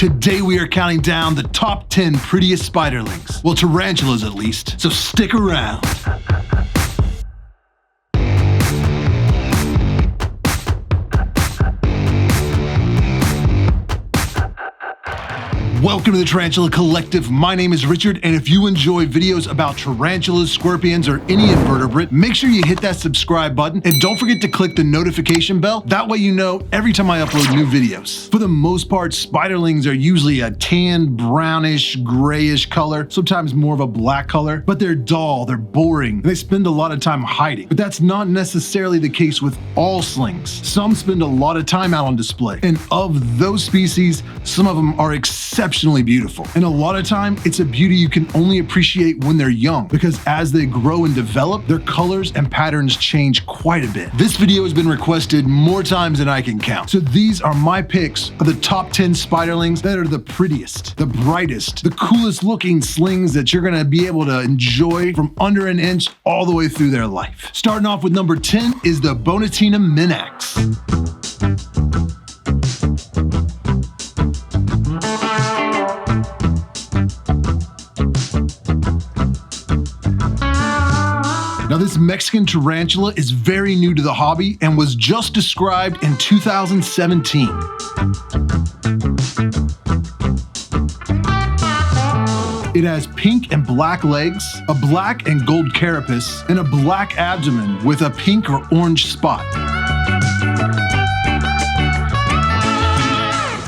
Today we are counting down the top 10 prettiest spiderlings. Well, tarantulas at least, so stick around. Welcome to the Tarantula Collective. My name is Richard, and if you enjoy videos about tarantulas, scorpions, or any invertebrate, make sure you hit that subscribe button and don't forget to click the notification bell. That way you know every time I upload new videos. For the most part, spiderlings are usually a tan, brownish, grayish color, sometimes more of a black color, but they're dull, they're boring, and they spend a lot of time hiding. But that's not necessarily the case with all slings. Some spend a lot of time out on display, and of those species, some of them are exceptionally beautiful. And a lot of time, it's a beauty you can only appreciate when they're young, because as they grow and develop, their colors and patterns change quite a bit. This video has been requested more times than I can count. So these are my picks of the top 10 spiderlings that are the prettiest, the brightest, the coolest looking slings that you're gonna be able to enjoy from under an inch all the way through their life. Starting off with number 10 is the Bonnetina minax. Now, this Mexican tarantula is very new to the hobby and was just described in 2017. It has pink and black legs, a black and gold carapace, and a black abdomen with a pink or orange spot.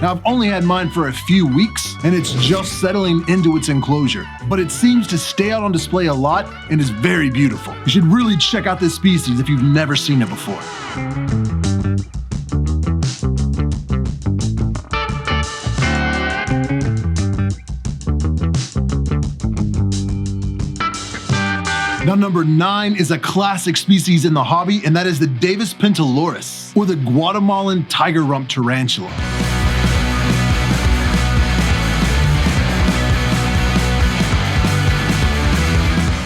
Now, I've only had mine for a few weeks, and it's just settling into its enclosure, but it seems to stay out on display a lot and is very beautiful. You should really check out this species if you've never seen it before. Now, number 9 is a classic species in the hobby, and that is the Davus pentaloris, or the Guatemalan tiger rump tarantula.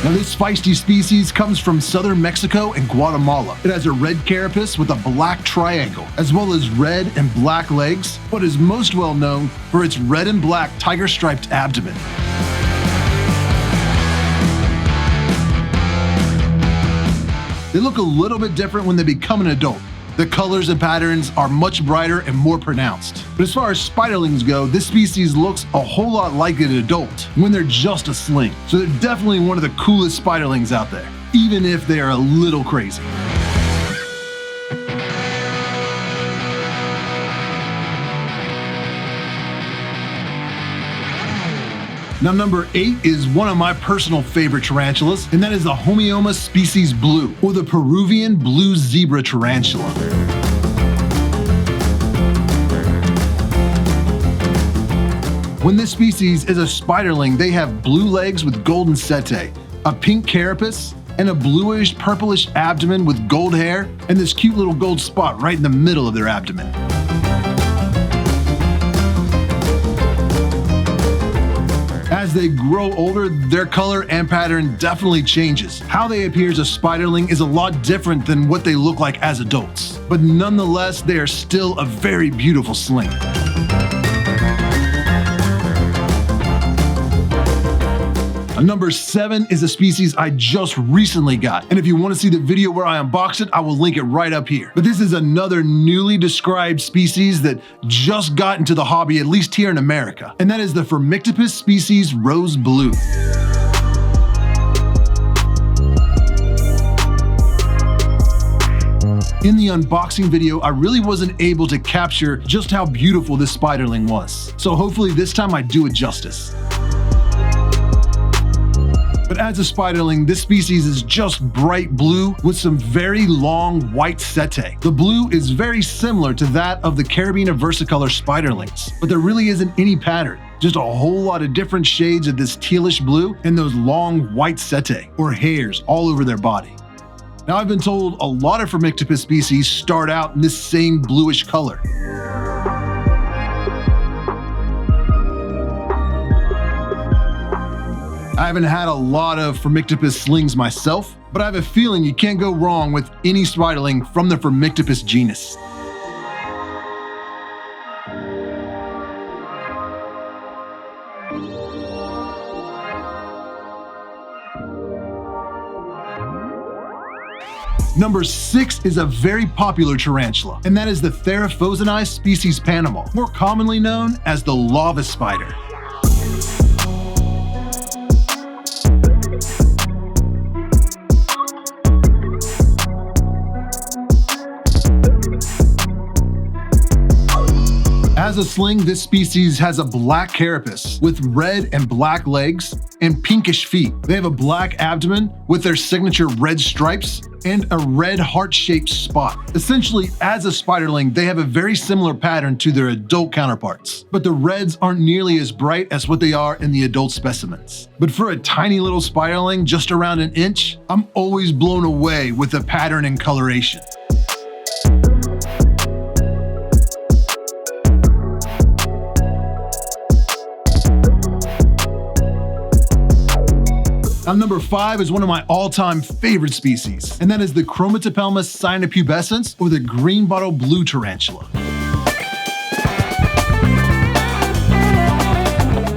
Now, this feisty species comes from southern Mexico and Guatemala. It has a red carapace with a black triangle, as well as red and black legs, but is most well known for its red and black tiger-striped abdomen. They look a little bit different when they become an adult. The colors and patterns are much brighter and more pronounced. But as far as spiderlings go, this species looks a whole lot like an adult when they're just a sling. So they're definitely one of the coolest spiderlings out there, even if they are a little crazy. Now, number 8 is one of my personal favorite tarantulas, and that is the Homoemomma species blue, or the Peruvian blue zebra tarantula. When this species is a spiderling, they have blue legs with golden setae, a pink carapace, and a bluish purplish abdomen with gold hair, and this cute little gold spot right in the middle of their abdomen. As they grow older, their color and pattern definitely changes. How they appear as a spiderling is a lot different than what they look like as adults, but nonetheless, they are still a very beautiful sling. Number 7 is a species I just recently got, and if you want to see the video where I unbox it, I will link it right up here. But this is another newly described species that just got into the hobby, at least here in America, and that is the Phormictopus species rose blue. In the unboxing video, I really wasn't able to capture just how beautiful this spiderling was, so hopefully this time I do it justice. But as a spiderling, this species is just bright blue with some very long white setae. The blue is very similar to that of the Caribena versicolor spiderlings, but there really isn't any pattern. Just a whole lot of different shades of this tealish blue and those long white setae, or hairs, all over their body. Now, I've been told a lot of Phormictopus species start out in this same bluish color. I haven't had a lot of Phormictopus slings myself, but I have a feeling you can't go wrong with any spiderling from the Phormictopus genus. Number 6 is a very popular tarantula, and that is the Theraphosinae species Panama, more commonly known as the lava spider. As a sling, this species has a black carapace with red and black legs and pinkish feet. They have a black abdomen with their signature red stripes and a red heart-shaped spot. Essentially, as a spiderling, they have a very similar pattern to their adult counterparts, but the reds aren't nearly as bright as what they are in the adult specimens. But for a tiny little spiderling just around an inch, I'm always blown away with the pattern and coloration. Now, number 5 is one of my all-time favorite species, and that is the Chromatopelma cyaneopubescens, or the green bottle blue tarantula.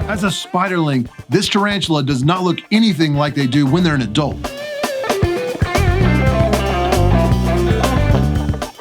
As a spiderling, this tarantula does not look anything like they do when they're an adult,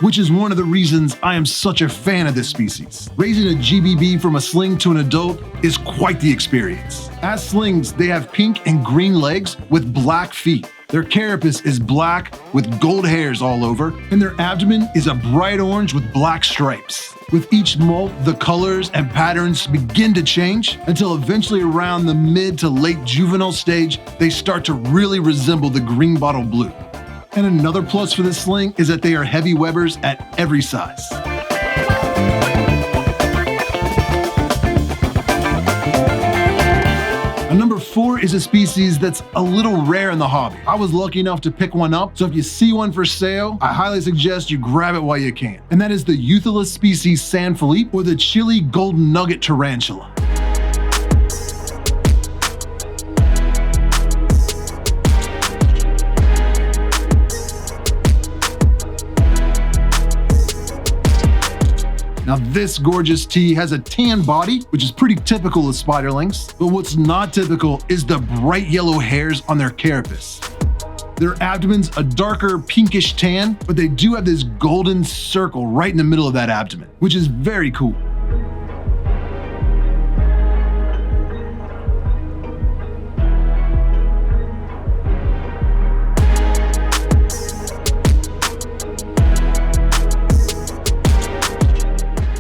which is one of the reasons I am such a fan of this species. Raising a GBB from a sling to an adult is quite the experience. As slings, they have pink and green legs with black feet. Their carapace is black with gold hairs all over, and their abdomen is a bright orange with black stripes. With each molt, the colors and patterns begin to change until eventually around the mid to late juvenile stage, they start to really resemble the green bottle blue. And another plus for this sling is that they are heavy webbers at every size. Number 4 is a species that's a little rare in the hobby. I was lucky enough to pick one up, so if you see one for sale, I highly suggest you grab it while you can. And that is the Euathlus species San Felipe, or the Chile golden nugget tarantula. Now, this gorgeous tea has a tan body, which is pretty typical of spiderlings, but what's not typical is the bright yellow hairs on their carapace. Their abdomen's a darker pinkish tan, but they do have this golden circle right in the middle of that abdomen, which is very cool.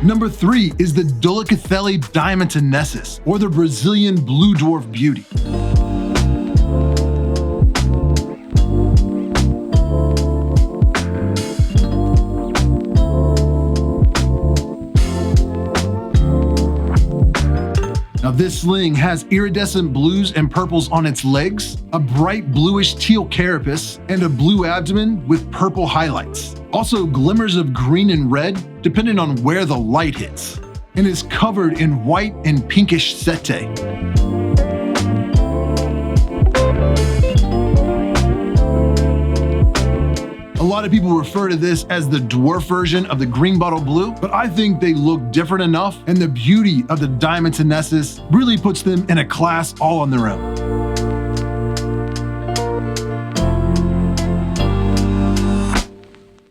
Number 3 is the Dolichothele diamantinensis, or the Brazilian blue dwarf beauty. Now, this sling has iridescent blues and purples on its legs, a bright bluish teal carapace, and a blue abdomen with purple highlights. Also glimmers of green and red, depending on where the light hits, and is covered in white and pinkish setae. A lot of people refer to this as the dwarf version of the green bottle blue, but I think they look different enough, and the beauty of the diamantinensis really puts them in a class all on their own.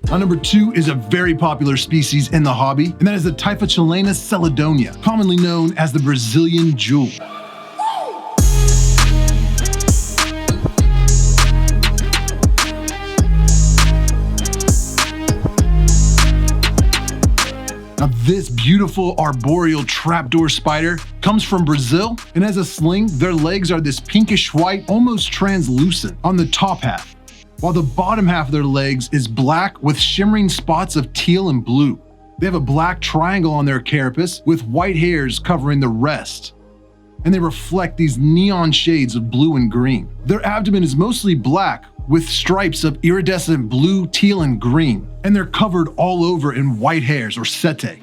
Now, number 2 is a very popular species in the hobby, and that is the Typhochilena celedonia, commonly known as the Brazilian jewel. Now, this beautiful arboreal trapdoor spider comes from Brazil, and as a sling, their legs are this pinkish white, almost translucent on the top half, while the bottom half of their legs is black with shimmering spots of teal and blue. They have a black triangle on their carapace with white hairs covering the rest, and they reflect these neon shades of blue and green. Their abdomen is mostly black with stripes of iridescent blue, teal, and green, and they're covered all over in white hairs or setae.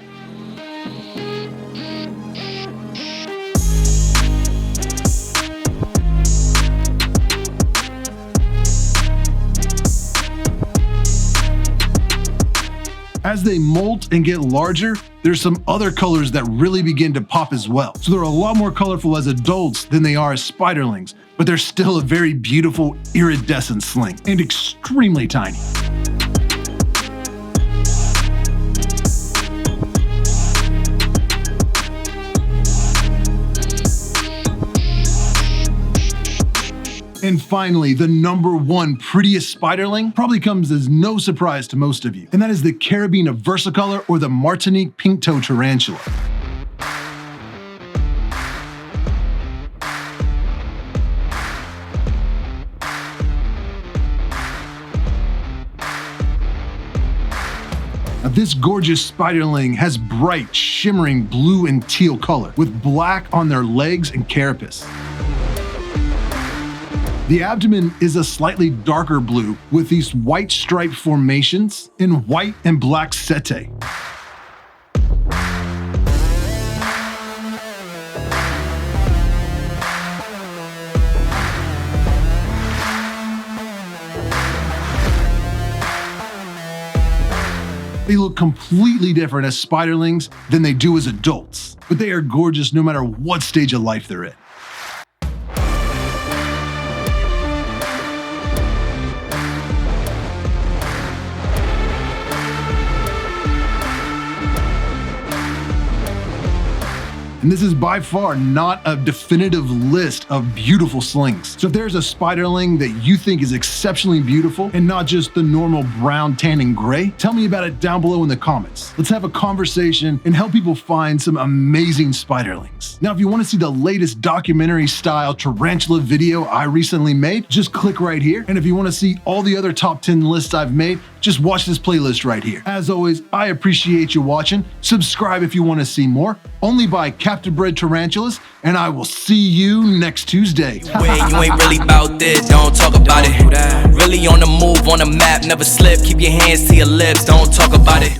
As they molt and get larger, there's some other colors that really begin to pop as well. So they're a lot more colorful as adults than they are as spiderlings, but but they're still a very beautiful iridescent sling and extremely tiny. And finally, the #1 prettiest spiderling probably comes as no surprise to most of you, and that is the Caribena versicolor, or the Martinique pink-toe tarantula. Now, this gorgeous spiderling has bright, shimmering blue and teal color, with black on their legs and carapace. The abdomen is a slightly darker blue with these white striped formations in white and black setae. They look completely different as spiderlings than they do as adults, but they are gorgeous no matter what stage of life they're in. And this is by far not a definitive list of beautiful slings. So if there's a spiderling that you think is exceptionally beautiful and not just the normal brown, tan, and gray, tell me about it down below in the comments. Let's have a conversation and help people find some amazing spiderlings. Now, if you want to see the latest documentary style tarantula video I recently made, just click right here. And if you want to see all the other top 10 lists I've made, just watch this playlist right here. As always, I appreciate you watching. Subscribe if you want to see more, only by captive bred tarantulas, and I will see you next Tuesday. Wait, you ain't really about this, don't talk about it. Really on the move, on the map, never slip. Keep your hands to your lips, don't talk about it.